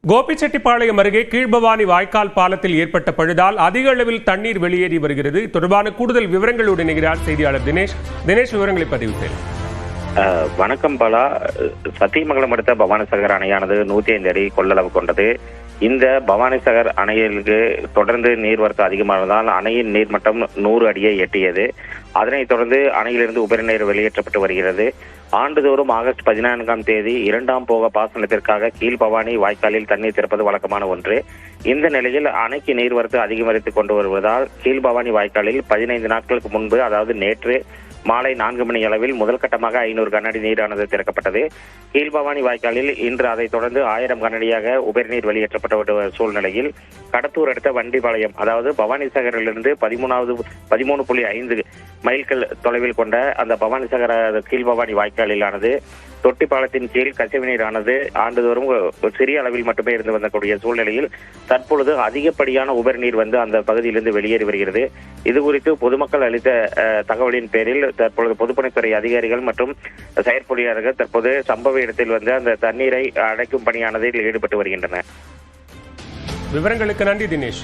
கோபிச்செட்டிப்பாளையம் அருகே கீழ்பவானி வாய்க்கால் பாலத்தில் ஏற்பட்ட பழுதால் அதிக அளவில் தண்ணீர் வெளியேறி வருகிறது. தொடர்பான கூடுதல் விவரங்களோடு இணைகிறார் செய்தியாளர் தினேஷ். விவரங்களை பதிவு செய்ய வணக்கம் பாலா. சத்தியமங்கலம் அடுத்த பவானிசாகர் அணையானது 105 அடி கொள்ளளவு கொண்டது. இந்த பவானிசாகர் அணையிற்கு தொடர்ந்து நீர்வரத்து அதிகமானதால் அணையின் நீர்மட்டம் 100 அடியை எட்டியது. அதனைத் தொடர்ந்து அணையிலிருந்து உபரிநீர் வெளியேற்றப்பட்டு வருகிறது. ஆண்டுதோறும் ஆகஸ்ட் 14ஆம் தேதி 2ஆம் போக பாசனத்திற்காக கீழ்பவானி வாய்க்காலில் தண்ணீர் திறப்பது வழக்கமான ஒன்று. இந்த நிலையில் அணைக்கு நீர்வரத்து அதிகரித்துக் கொண்டு வருவதால் கீழ்பவானி வாய்க்காலில் 15 நாட்களுக்கு முன்பு, அதாவது நேற்று மாலை 4 மணி அளவில் முதல் கட்டமாக 500 கனஅடி நீரானது திறக்கப்பட்டது. கீழ்பவானி வாய்க்காலில் இன்று அதைத் தொடர்ந்து 1000 கனஅடியாக உபரிநீர் வெளியேற்றப்பட்ட சூழ்நிலையில் கடத்தூர் அடுத்த வண்டிபாளையம், அதாவது பவானிசாகரிலிருந்து 13.5 மைல்கள் தொலைவில் கொண்ட அந்த பவானிசாகர் கீழ்பவானி வாய்க்காலிலானது தொட்டி பாலத்தின் கீழ் கசிவு நீரானது ஆண்டுதோறும் சிறிய அளவில் மட்டுமே இருந்து வந்தக்கூடிய சூழ்நிலையில் தற்பொழுது அதிகப்படியான உபரிநீர் வந்து அந்த பகுதியிலிருந்து வெளியேறி வருகிறது. இது குறித்து பொதுமக்கள் அளித்த தகவலின் பேரில் தற்பொழுது பொதுப்பணித்துறை அதிகாரிகள் மற்றும் செயற்பொறியாளர்கள் தற்போது சம்பவ இடத்தில் வந்து அந்த தண்ணீரை அடைக்கும் பணியானதில் ஈடுபட்டு வருகின்றனர். விவரங்களுக்கு நன்றி தினேஷ்.